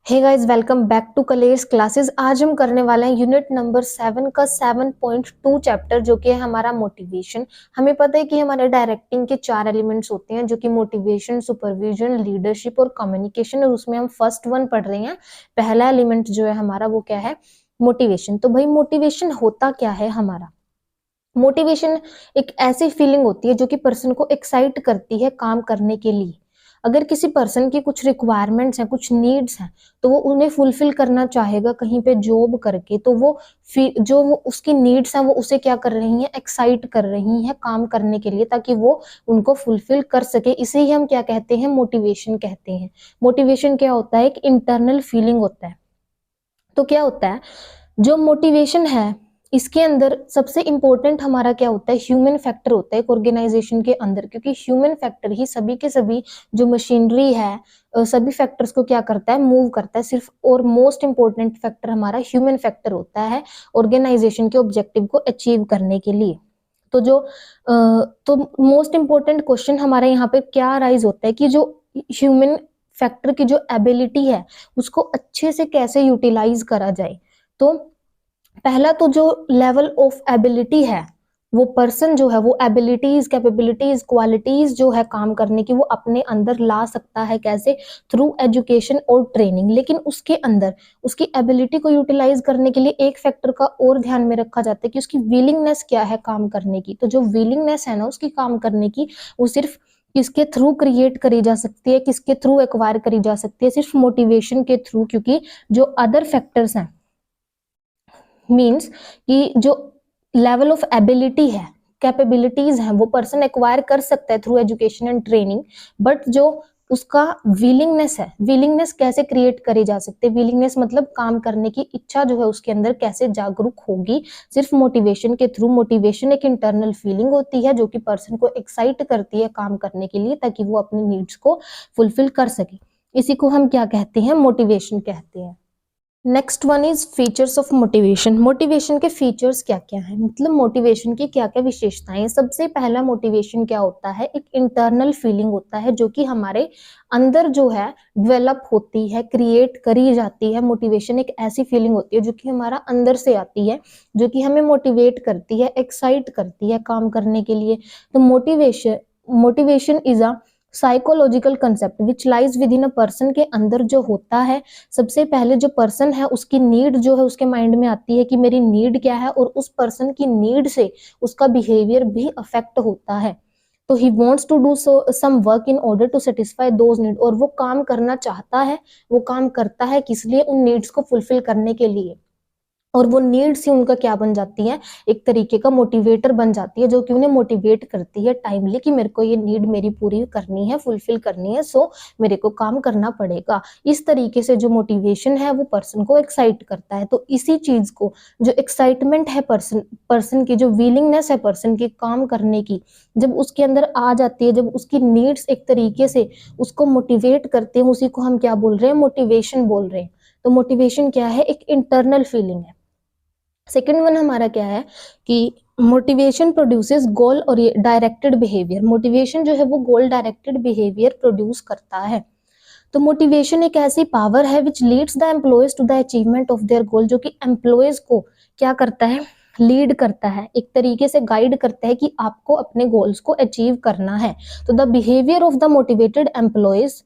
Hey guys, welcome back to कलेर्स classes. आज हम करने वाले हैं यूनिट नंबर 7 का 7.2 चैप्टर, जो कि है हमारा मोटिवेशन। हमें पता है कि हमारे डायरेक्टिंग के 4 एलिमेंट्स होते हैं, जो कि मोटिवेशन, सुपरविजन, लीडरशिप और कम्युनिकेशन। और उसमें हम फर्स्ट वन पढ़ रहे हैं। पहला एलिमेंट जो है हमारा वो क्या है? मोटिवेशन। तो भाई मोटिवेशन होता क्या है हमारा? मोटिवेशन एक ऐसी फीलिंग होती है जो कि पर्सन को एक्साइट करती है काम करने के लिए। अगर किसी पर्सन की कुछ रिक्वायरमेंट्स हैं, कुछ नीड्स हैं, तो वो उन्हें फुलफिल करना चाहेगा कहीं पे जॉब करके, तो वो जो वो उसकी नीड्स हैं वो उसे क्या कर रही हैं? एक्साइट कर रही हैं काम करने के लिए, ताकि वो उनको फुलफिल कर सके। इसे ही हम क्या कहते हैं? मोटिवेशन कहते हैं। मोटिवेशन क्या होता है? एक इंटरनल फीलिंग होता है। तो क्या होता है जो मोटिवेशन है, इसके अंदर सबसे इंपॉर्टेंट हमारा क्या होता है? ह्यूमन फैक्टर होता है एक ऑर्गेनाइजेशन के अंदर, क्योंकि ह्यूमन फैक्टर ही सभी के सभी जो मशीनरी है, सभी फैक्टर्स को क्या करता है? मूव करता है। सिर्फ और मोस्ट इंपॉर्टेंट फैक्टर हमारा ह्यूमन फैक्टर होता है ऑर्गेनाइजेशन के ऑब्जेक्टिव को अचीव करने के लिए। तो तो मोस्ट इंपॉर्टेंट क्वेश्चन हमारा यहाँ पे क्या राइज होता है कि जो ह्यूमन फैक्टर की जो एबिलिटी है उसको अच्छे से कैसे यूटिलाइज करा जाए। तो पहला तो जो लेवल ऑफ एबिलिटी है, वो पर्सन जो है वो एबिलिटीज, कैपेबिलिटीज, क्वालिटीज जो है काम करने की, वो अपने अंदर ला सकता है। कैसे? थ्रू एजुकेशन और ट्रेनिंग। लेकिन उसके अंदर उसकी एबिलिटी को यूटिलाइज करने के लिए एक फैक्टर का और ध्यान में रखा जाता है कि उसकी विलिंगनेस क्या है काम करने की। तो जो विलिंगनेस है ना उसकी काम करने की, वो सिर्फ किसके थ्रू क्रिएट करी जा सकती है, किसके थ्रू एक्वायर करी जा सकती है? सिर्फ मोटिवेशन के थ्रू। क्योंकि जो अदर फैक्टर्स हैं, मीन्स कि जो लेवल ऑफ एबिलिटी है, कैपेबिलिटीज हैं, वो पर्सन एक्वायर कर सकता है through education and training. But जो उसका विलिंगनेस है, विलिंगनेस कैसे क्रिएट करी जा सकती है? विलिंगनेस मतलब काम करने की इच्छा जो है उसके अंदर कैसे जागरूक होगी? सिर्फ मोटिवेशन के थ्रू। मोटिवेशन एक इंटरनल फीलिंग होती है जो कि पर्सन को एक्साइट करती है काम करने के लिए, ताकि वो अपनी नीड्स को फुलफिल कर सके। इसी को हम क्या कहते हैं? मोटिवेशन कहते हैं। Next one is features of motivation. Motivation के फीचर्स क्या क्या है, मतलब मोटिवेशन की क्या क्या विशेषताएं हैं। सबसे पहला मोटिवेशन क्या होता है? एक इंटरनल फीलिंग होता है जो कि हमारे अंदर जो है डेवलप होती है, क्रिएट करी जाती है। मोटिवेशन एक ऐसी फीलिंग होती है जो कि हमारा अंदर से आती है, जो कि हमें मोटिवेट करती है, एक्साइट करती है काम करने के लिए। तो motivation is a psychological concept which lies with in a person. के अंदर जो होता है, सबसे पहले जो पर्सन है उसकी नीड जो है उसके माइंड में आती है कि मेरी नीड क्या है, और उस पर्सन की नीड से उसका बिहेवियर भी अफेक्ट होता है। तो he wants to do some work in order to satisfy those need. और वो काम करना चाहता है, वो काम करता है किस लिए? उन नीड्स को फुलफिल करने के लिए। और वो नीड्स ही उनका क्या बन जाती है? एक तरीके का मोटिवेटर बन जाती है, जो कि उन्हें मोटिवेट करती है टाइमली कि मेरे को ये नीड मेरी पूरी करनी है, फुलफिल करनी है, सो मेरे को काम करना पड़ेगा। इस तरीके से जो मोटिवेशन है वो पर्सन को एक्साइट करता है। तो इसी चीज को, जो एक्साइटमेंट है पर्सन की, जो विलिंगनेस है पर्सन की काम करने की, जब उसके अंदर आ जाती है, जब उसकी नीड्स एक तरीके से उसको मोटिवेट करते हैं, उसी को हम क्या बोल रहे हैं? मोटिवेशन बोल रहे हैं। तो मोटिवेशन क्या है? एक इंटरनल फीलिंग है। सेकेंड वन हमारा क्या है कि मोटिवेशन प्रोड्यूसेस गोल और डायरेक्टेड बिहेवियर। मोटिवेशन जो है वो गोल डायरेक्टेड बिहेवियर प्रोड्यूस करता है। तो मोटिवेशन एक ऐसी पावर है which leads the employees to the achievement of their goal, जो कि एम्प्लॉयज को क्या करता है? लीड करता है, एक तरीके से गाइड करता है कि आपको अपने गोल्स को अचीव करना है। तो the behaviour of the motivated employees,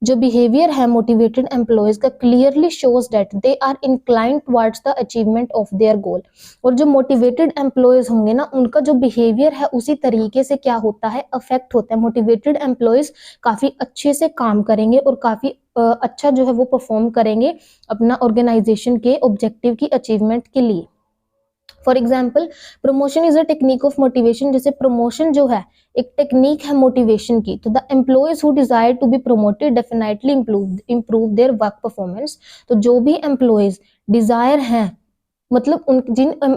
जो बिहेवियर है मोटिवेटेड एम्प्लॉयज का, clearly shows that they are inclined towards the achievement of their goal. और जो मोटिवेटेड एम्प्लॉयज होंगे ना, उनका जो बिहेवियर है उसी तरीके से क्या होता है? अफेक्ट होता है। मोटिवेटेड एम्प्लॉयज काफी अच्छे से काम करेंगे और काफी अच्छा जो है वो परफॉर्म करेंगे अपना ऑर्गेनाइजेशन के ऑब्जेक्टिव की अचीवमेंट के लिए। For example, promotion is a technique of motivation. जैसे प्रमोशन जो है एक टेक्निक है मोटिवेशन की। तो the employees who desire to be promoted definitely improve their work performance. तो जो भी एम्प्लॉयज डिजायर हैं, मतलब उन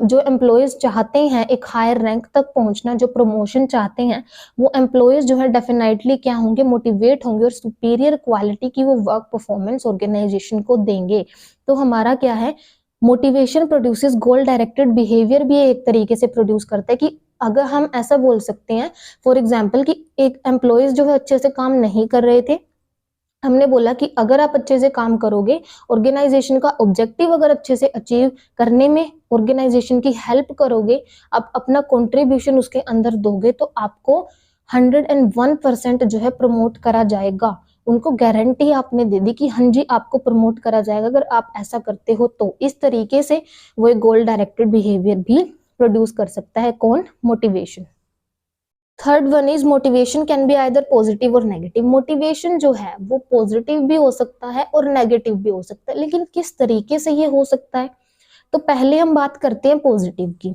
जो एम्प्लॉयज चाहते हैं एक हायर रैंक तक पहुंचना, जो प्रमोशन चाहते हैं, वो एम्प्लॉयज जो है डेफिनेटली क्या होंगे? मोटिवेट होंगे और सुपीरियर क्वालिटी की वो वर्क परफॉर्मेंस ऑर्गेनाइजेशन को देंगे। तो हमारा क्या है? मोटिवेशन प्रोड्यूसेस गोल डायरेक्टेड बिहेवियर भी एक तरीके से प्रोड्यूस करता है। कि अगर हम ऐसा बोल सकते हैं फॉर एग्जाम्पल कि एक एम्प्लॉयज जो है अच्छे से काम नहीं कर रहे थे, हमने बोला कि अगर आप अच्छे से काम करोगे, ऑर्गेनाइजेशन का ऑब्जेक्टिव अगर अच्छे से अचीव करने में ऑर्गेनाइजेशन की हेल्प करोगे, आप अपना कंट्रीब्यूशन उसके अंदर दोगे, तो आपको 101% जो है प्रमोट करा जाएगा। उनको गारंटी आपने दे दी कि हाँ जी आपको प्रमोट करा जाएगा अगर आप ऐसा करते हो। तो इस तरीके से वो एक गोल डायरेक्टेड बिहेवियर भी प्रोड्यूस कर सकता है। कौन? Motivation. Third one is motivation can be either positive और नेगेटिव। मोटिवेशन जो है वो पॉजिटिव भी हो सकता है और नेगेटिव भी हो सकता है, लेकिन किस तरीके से ये हो सकता है? तो पहले हम बात करते हैं पॉजिटिव की।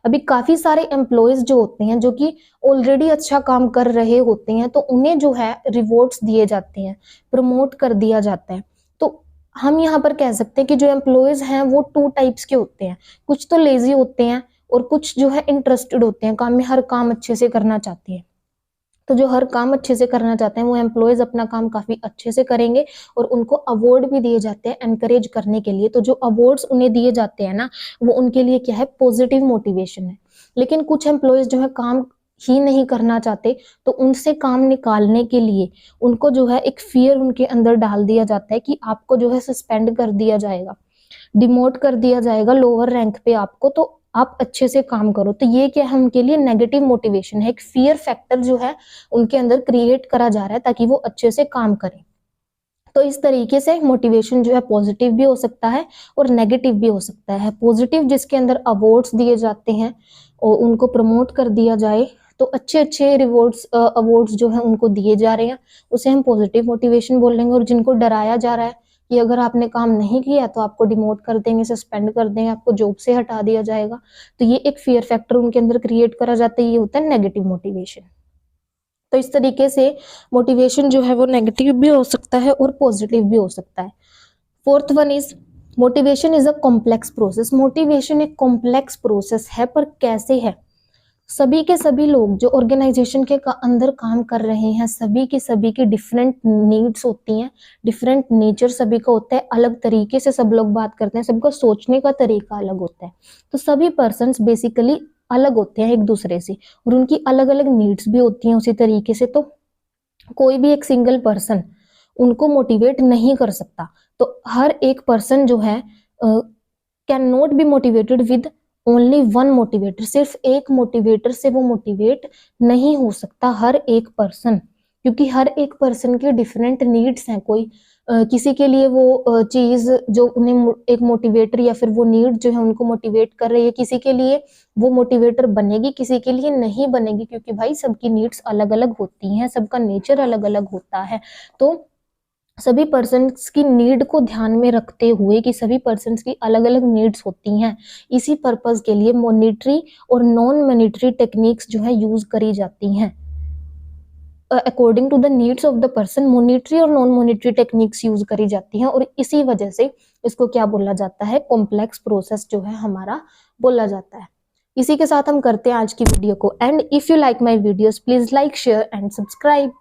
अभी काफी सारे एम्प्लॉयज जो होते हैं जो कि ऑलरेडी अच्छा काम कर रहे होते हैं, तो उन्हें जो है रिवॉर्ड्स दिए जाते हैं, प्रमोट कर दिया जाता है। तो हम यहाँ पर कह सकते हैं कि जो एम्प्लॉयज हैं वो टू टाइप्स के होते हैं। कुछ तो लेजी होते हैं और कुछ जो है इंटरेस्टेड होते हैं काम में, हर काम अच्छे से करना चाहते हैं। तो जो हर काम अच्छे से करना चाहते हैं वो एम्प्लॉयज अपना काम काफी अच्छे से करेंगे और उनको अवार्ड भी दिए जाते हैं एनकरेज करने के लिए। तो जो अवार्ड्स उन्हें दिए जाते हैं ना, वो उनके लिए क्या है? पॉजिटिव मोटिवेशन है। लेकिन कुछ एम्प्लॉयज जो है काम ही नहीं करना चाहते, तो उनसे काम निकालने के लिए उनको जो है एक फियर उनके अंदर डाल दिया जाता है कि आपको जो है सस्पेंड कर दिया जाएगा, डिमोट कर दिया जाएगा लोअर रैंक पे आपको, तो आप अच्छे से काम करो। तो ये क्या है? उनके लिए नेगेटिव मोटिवेशन है। एक फियर फैक्टर जो है उनके अंदर क्रिएट करा जा रहा है ताकि वो अच्छे से काम करें। तो इस तरीके से मोटिवेशन जो है पॉजिटिव भी हो सकता है और नेगेटिव भी हो सकता है। पॉजिटिव जिसके अंदर अवार्ड्स दिए जाते हैं और उनको प्रमोट कर दिया जाए, तो अच्छे अच्छे रिवॉर्ड्स अवार्ड्स जो है उनको दिए जा रहे हैं, उसे हम पॉजिटिव मोटिवेशन बोलेंगे। और जिनको डराया जा रहा है कि अगर आपने काम नहीं किया तो आपको डिमोट कर देंगे, सस्पेंड कर देंगे, आपको जॉब से हटा दिया जाएगा, तो ये एक फियर फैक्टर उनके अंदर क्रिएट करा जाता है। ये होता है नेगेटिव मोटिवेशन। तो इस तरीके से मोटिवेशन जो है वो नेगेटिव भी हो सकता है और पॉजिटिव भी हो सकता है। Fourth one is motivation is a complex process. Motivation एक कॉम्प्लेक्स प्रोसेस है, पर कैसे है? सभी के सभी लोग जो ऑर्गेनाइजेशन के अंदर काम कर रहे हैं, सभी की डिफरेंट नीड्स होती हैं, डिफरेंट नेचर सभी का होता है, अलग तरीके से सब लोग बात करते हैं, सबका सोचने का तरीका अलग होता है। तो सभी पर्सन्स बेसिकली अलग होते हैं एक दूसरे से और उनकी अलग अलग नीड्स भी होती हैं उसी तरीके से। तो कोई भी एक सिंगल पर्सन उनको मोटिवेट नहीं कर सकता। तो हर एक पर्सन जो है can not be motivated with only one motivator. सिर्फ एक मोटिवेटर से वो मोटिवेट नहीं हो सकता हर एक पर्सन, क्योंकि हर एक पर्सन के डिफरेंट नीड्स हैं। कोई किसी के लिए वो चीज जो उन्हें एक मोटिवेटर या फिर वो नीड जो है उनको मोटिवेट कर रही है, किसी के लिए वो मोटिवेटर बनेगी, किसी के लिए नहीं बनेगी, क्योंकि भाई सबकी नीड्स अलग अलग होती हैं, सबका नेचर अलग अलग होता है। तो सभी पर्सन्स की नीड को ध्यान में रखते हुए कि सभी पर्सन्स की अलग अलग नीड्स होती हैं, इसी पर्पस के लिए मॉनिटरी और नॉन मॉनिटरी टेक्निक्स जो है यूज करी जाती हैं। According to the needs of the person monetary और नॉन मॉनिटरी टेक्निक्स यूज करी जाती हैं, और इसी वजह से इसको क्या बोला जाता है? कॉम्प्लेक्स प्रोसेस जो है हमारा बोला जाता है। इसी के साथ हम करते हैं आज की वीडियो को and. If you like my videos please like, share and subscribe.